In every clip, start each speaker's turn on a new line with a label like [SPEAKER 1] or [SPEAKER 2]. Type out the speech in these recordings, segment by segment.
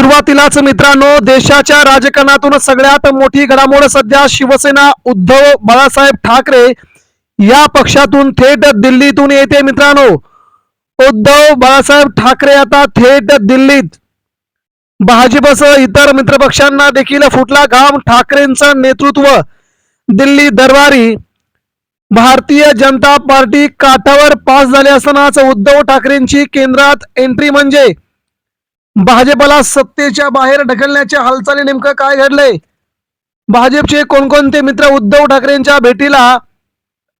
[SPEAKER 1] सुरुवातीलाच मित्रांनो, देशाच्या राजकारणातून सगळ्यात मोठी घडामोड सध्या शिवसेना उद्धव बाळासाहेब ठाकरे या पक्षातून थेट दिल्लीतून येते. मित्रांनो, उद्धव बाळासाहेब ठाकरे आता थेट दिल्लीत. भाजपसह इतर मित्रपक्षांना देखील फुटला घाम. ठाकरेंचं नेतृत्व दिल्ली दरबारी. भारतीय जनता पार्टी काठावर पास झाले असतानाच उद्धव ठाकरेंची केंद्रात एंट्री. म्हणजे भाजपला सत्तेच्या बाहेर ढकलण्याच्या हालचाली. नेमकं काय घडलंय? भाजपचे कोणकोणते मित्र उद्धव ठाकरेंच्या भेटीला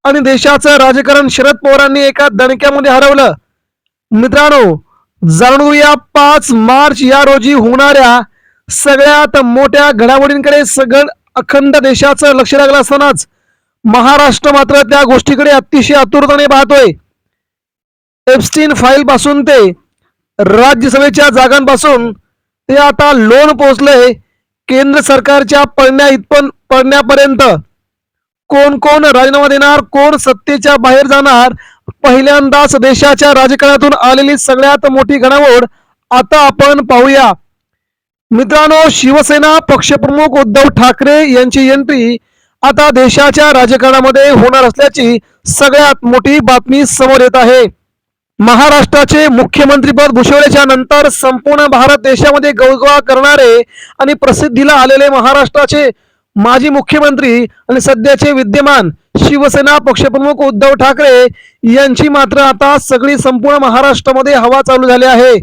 [SPEAKER 1] आणि देशाचं राजकारण शरद पवारांनी एका दणक्यामध्ये हरवलं? मित्रांनो, जाणून घेऊया 5 मार्च या रोजी होणाऱ्या सगळ्यात मोठ्या घडामोडींकडे. सगळं अखंड देशाचं लक्ष लागलं असतानाच महाराष्ट्र मात्र त्या गोष्टीकडे अतिशय आतुरतेने पाहतोय. एप्स्टीन फाईल पासून ते राज्यसभेच्या जागांपासून ते आता लोन पोहोचलंय केंद्र सरकारच्या पडण्यापर्यंत. कोण कोण राजीनामा देणार, कोण सत्तेच्या बाहेर जाणार, पहिल्यांदाच देशाच्या राजकारणातून आलेली सगळ्यात मोठी घडामोड आता आपण पाहूया. मित्रांनो, शिवसेना पक्षप्रमुख उद्धव ठाकरे यांची एंट्री आता देशाच्या राजकारणामध्ये होणार असल्याची सगळ्यात मोठी बातमी समोर येत आहे. महाराष्ट्राचे मुख्यमंत्रीपद भूषवल्याच्या नंतर संपूर्ण भारत देशामध्ये गवगवा करणारे आणि प्रसिद्धीला आलेले महाराष्ट्राचे माजी मुख्यमंत्री आणि सध्याचे विद्यमान शिवसेना पक्षप्रमुख उद्धव ठाकरे यांची मात्र आता सगळी संपूर्ण महाराष्ट्रामध्ये हवा चालू झाली आहे.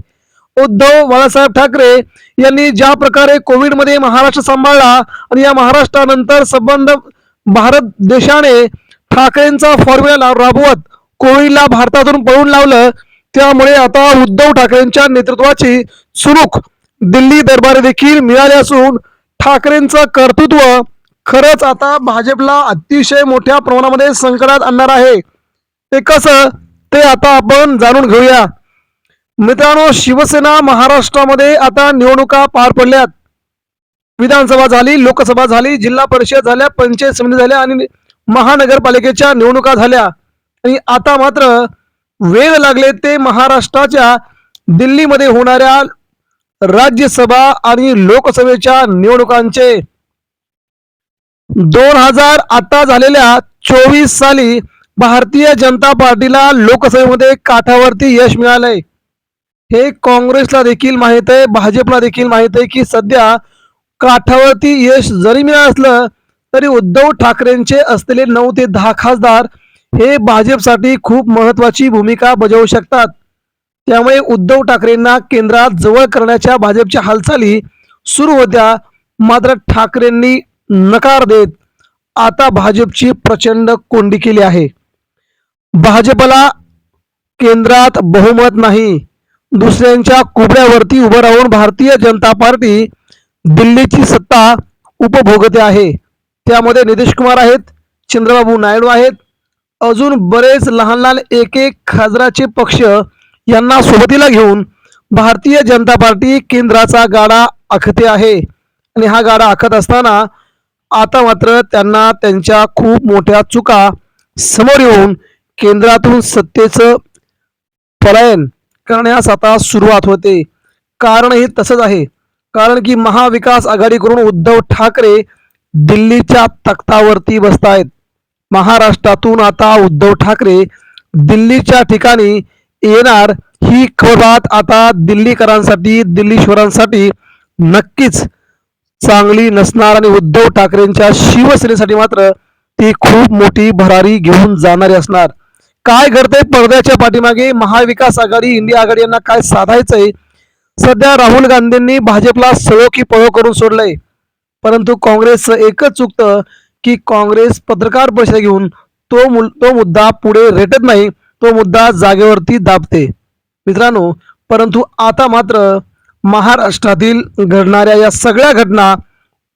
[SPEAKER 1] उद्धव बाळासाहेब ठाकरे यांनी ज्या प्रकारे कोविडमध्ये महाराष्ट्र सांभाळला आणि या महाराष्ट्रानंतर संबंध भारत देशाने ठाकरेंचा फॉर्म्युला राबवत कोविडला भारतातून पळून लावलं, त्यामुळे आता उद्धव ठाकरेंच्या नेतृत्वाची चुरूक दिल्ली दरबारी देखील मिळाली असून ठाकरेंचं कर्तृत्व खरंच आता भाजपला अतिशय मोठ्या प्रमाणामध्ये संकटात आणणार आहे. ते कसं, ते आता आपण जाणून घेऊया. मित्रांनो, शिवसेना महाराष्ट्रामध्ये आता निवडणुका पार पडल्यात. विधानसभा झाली, लोकसभा झाली, जिल्हा परिषद झाल्या, पंचायत समिती झाल्या आणि महानगरपालिकेच्या निवडणुका झाल्या. आणि आता मात्र वेळ लागले ते महाराष्ट्राच्या दिल्लीमध्ये होणाऱ्या राज्यसभा आणि लोकसभेच्या निवडणुकांचे. 2000 आता झालेल्या 24 साली भारतीय जनता पार्टीला लोकसभेमध्ये काठावरती यश मिळालंय. हे काँग्रेसला देखील माहित आहे, भाजपला देखील माहित आहे की सध्या काठावरती यश जरी मिळालं असलं तरी उद्धव ठाकरेंचे असलेले 9 ते 10 खासदार हे भाजपसाठी खूप महत्वाची भूमिका बजावू शकतात. त्यामुळे उद्धव ठाकरेंना केंद्रात जवळ करण्याच्या भाजपच्या हालचाली सुरू होत्या. मात्र ठाकरेंनी नकार देत आता भाजपची प्रचंड कोंडी केली आहे. भाजपला केंद्रात बहुमत नाही. दुसऱ्यांच्या कुबड्यावरती उभं राहून भारतीय जनता पार्टी दिल्लीची सत्ता उपभोगते आहे. त्यामध्ये नितीश कुमार आहेत, चंद्रबाबू नायडू आहेत, अजून बरेच लहान लहान एक खासदाराचे पक्ष यांना सोबतीला घेऊन भारतीय जनता पार्टी केंद्राचा गाडा आखते आहे. आणि हा गाडा आखत असताना आता मात्र त्यांना त्यांच्या खूप मोठ्या चुका समोर येऊन केंद्रातून सत्तेचं पलायन करण्यास आता सुरुवात होते. कारण हे तसंच आहे. कारण की महाविकास आघाडीकडून उद्धव ठाकरे दिल्लीच्या तख्तावरती बसतायत. महाराष्ट्रातून आता उद्धव ठाकरे दिल्लीच्या ठिकाणी येणार ही खबर आता दिल्लीकरांसाठी, दिल्लीश्वरांसाठी नक्कीच चांगली नसणार आणि उद्धव ठाकरेंच्या शिवसेनेसाठी मात्र ती खूप मोठी भरारी घेऊन जाणारी असणार. काय घडतंय पडद्याच्या पाठीमागे? महाविकास आघाडी, इंडिया आघाडी यांना काय साधायचंय? सध्या राहुल गांधींनी भाजपला सळो की पळो करून सोडलंय. परंतु काँग्रेसचं एकच चुकतं की काँग्रेस पत्रकार परिषद घेऊन तो मुद्दा पुढे रेटत नाही, तो मुद्दा जागेवरती दाबते. मित्रांनो, परंतु आता मात्र महाराष्ट्रातील घडणाऱ्या या सगळ्या घटना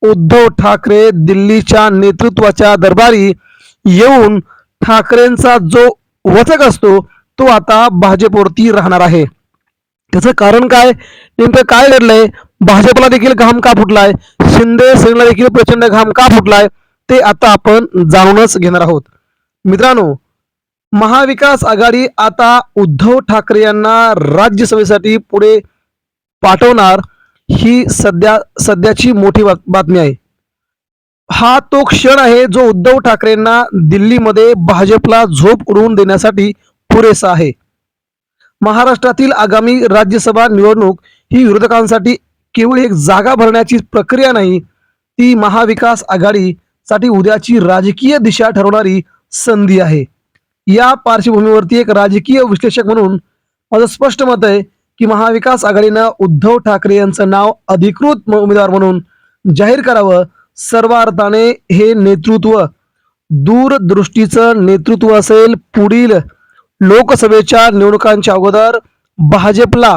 [SPEAKER 1] उद्धव ठाकरे दिल्लीच्या नेतृत्वाच्या दरबारी येऊन ठाकरेंचा जो वचक असतो तो आता भाजपवरती राहणार आहे. त्याचं कारण काय, नेमकं काय घडलंय? भाजपला देखील घाम का फुटलाय, शिंदे सेनेला देखील प्रचंड घाम का फुटलाय, ते आता आपण जाणूनच घेणार आहोत. मित्रांनो, महाविकास आघाडी आता उद्धव ठाकरे यांना राज्यसभेसाठी पुढे पाठवणार ही सध्याची मोठी बातमी आहे. हा तो क्षण आहे जो उद्धव ठाकरेंना दिल्लीमध्ये भाजपला झोप उडवून देण्यासाठी पुरेसा आहे. महाराष्ट्रातील आगामी राज्यसभा निवडणूक ही विरोधकांसाठी केवळ एक जागा भरण्याची प्रक्रिया नाही, ती महाविकास आघाडीसाठी उद्याची राजकीय दिशा ठरवणारी संधी आहे. या पार्श्वभूमीवरती एक राजकीय विश्लेषक म्हणून माझं स्पष्ट मत आहे की महाविकास आघाडीनं उद्धव ठाकरे यांचं नाव अधिकृत उमेदवार म्हणून जाहीर करावं. सर्व अर्थाने हे नेतृत्व दूरदृष्टीचं नेतृत्व असेल. पुढील लोकसभेच्या निवडणुकांच्या अगोदर भाजपला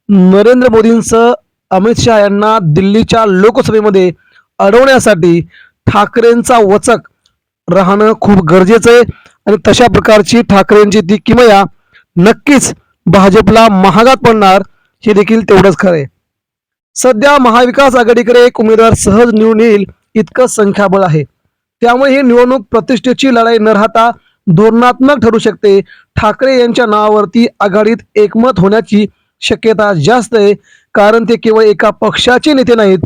[SPEAKER 1] नरेंद्र मोदींसह अमित शहा यांना दिल्लीच्या लोकसभेमध्ये अडवण्यासाठी ठाकरेंचा वचक राहणं खूप गरजेचं आहे आणि तशा प्रकारची ठाकरेंची ती किमया नक्कीच भाजपला महागात पडणार, हे देखील तेवढंच खरं आहे. सध्या महाविकास आघाडीकडे एक उमेदवार सहज निवडून येईल इतकं संख्याबळ आहे. त्यामुळे ही निवडणूक प्रतिष्ठेची लढाई न राहता धोरणात्मक ठरू शकते. ठाकरे यांच्या नावावरती आघाडीत एकमत होण्याची शक्यता जास्त आहे, कारण ते केवळ एका पक्षाचे नेते नाहीत,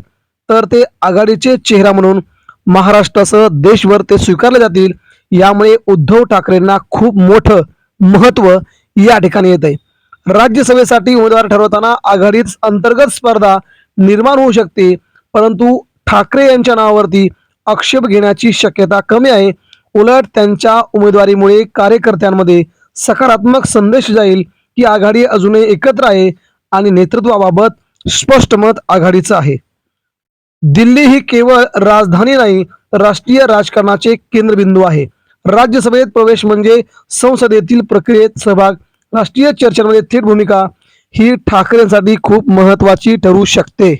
[SPEAKER 1] तर ते आघाडीचे चेहरा म्हणून महाराष्ट्रासह देशभर ते स्वीकारले जातील. यामुळे उद्धव ठाकरेंना खूप मोठं महत्व या ठिकाणी येत आहे. राज्यसभेसाठी उमेदवार ठरवताना आघाडीत अंतर्गत स्पर्धा निर्माण होऊ शकते, परंतु ठाकरे यांच्या नावावरती आक्षेप घेण्याची शक्यता कमी आहे. उलट त्यांच्या उमेदवारीमुळे कार्यकर्त्यांमध्ये सकारात्मक संदेश जाईल की आघाडी अजूनही एकत्र आहे आणि नेतृत्वाबाबत स्पष्ट मत आघाडीचं आहे. दिल्ली ही केवळ राजधानी नाही, तर राष्ट्रीय राजकारणाचे केंद्रबिंदू आहे. राज्यसभेत प्रवेश म्हणजे संसदेतील प्रक्रियेत सहभाग, राष्ट्रीय चर्चांमध्ये थेट भूमिका, ही ठाकरेंसाठी खूप महत्वाची ठरू शकते.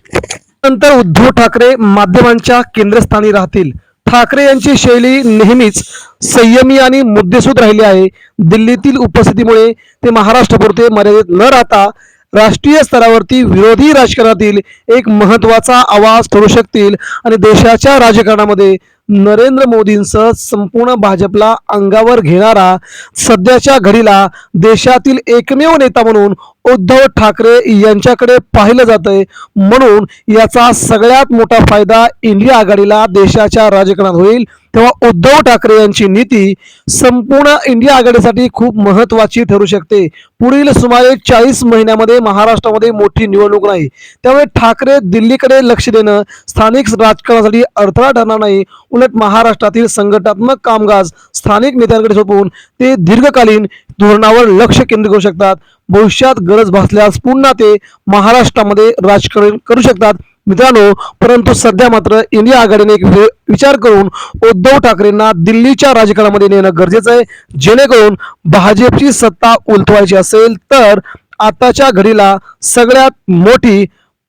[SPEAKER 1] नंतर उद्धव ठाकरे माध्यमांच्या केंद्रस्थानी राहतील. ठाकरे यांची शैली नेहमीच संयमी आणि मुद्देसूद राहिली आहे. दिल्लीतील उपस्थितीमुळे ते महाराष्ट्रापुरते मर्यादित न राहता राष्ट्रीय स्तरावरती विरोधी राजकारणातील एक महत्वाचा आवाज ठरू शकतील आणि देशाच्या राजकारणामध्ये नरेंद्र मोदींसह संपूर्ण भाजपला अंगावर घेणारा सध्याच्या घडीला देशातील एकमेव नेता म्हणून उद्धव ठाकरे यांच्याकडे पाहिलं जातंय. म्हणून याचा सगळ्यात मोठा फायदा इंडिया आघाडीला देशाच्या राजकारणात होईल. तेव्हा उद्धव ठाकरे यांची नीती संपूर्ण इंडिया आघाडीसाठी खूप महत्वाची ठरू शकते. पुढील सुमारे 40 महिन्यामध्ये महाराष्ट्रामध्ये मोठी निवडणूक नाही, त्यामुळे ठाकरे दिल्लीकडे लक्ष देणं स्थानिक राजकारणासाठी अडथळा ठरणार नाही. उलट महाराष्ट्रातील संघटनात्मक कामकाज स्थानिक नेत्यांकडे सोपवून ते दीर्घकालीन धोरणावर लक्ष केंद्रित करू शकतात. भविष्यात गरज भासल्यास पुन्हा ते महाराष्ट्रामध्ये राजकारण करू शकतात मित्रांनो. परंतु सध्या मात्र इंडिया आघाडीने एक विचार करून उद्धव ठाकरेंना दिल्लीच्या राजकारणामध्ये नेणं गरजेचं आहे, जेणेकरून भाजपची सत्ता उलटवायची असेल तर आताच्या घडीला सगळ्यात मोठी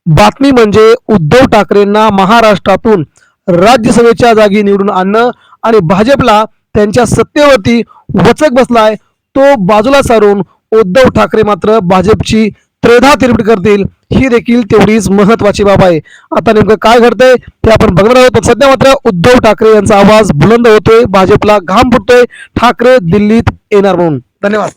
[SPEAKER 1] बातमी म्हणजे उद्धव ठाकरेंना महाराष्ट्रातून राज्यसभेच्या जागी निवडून आणणं आणि भाजपला त्यांच्या सत्तेवरती वचक बसलाय तो बाजूला सारून उद्धव ठाकरे मात्र भाजपची त्रेधा तिरपीट करतील, ही देखील तेवढीच महत्वाची बाब आहे. आता नेमकं काय घडतंय ते आपण बघणार आहोत. सध्या मात्र उद्धव ठाकरे यांचा आवाज बुलंद होतोय, भाजपला घाम फुटतोय, ठाकरे दिल्लीत येणार म्हणून. धन्यवाद.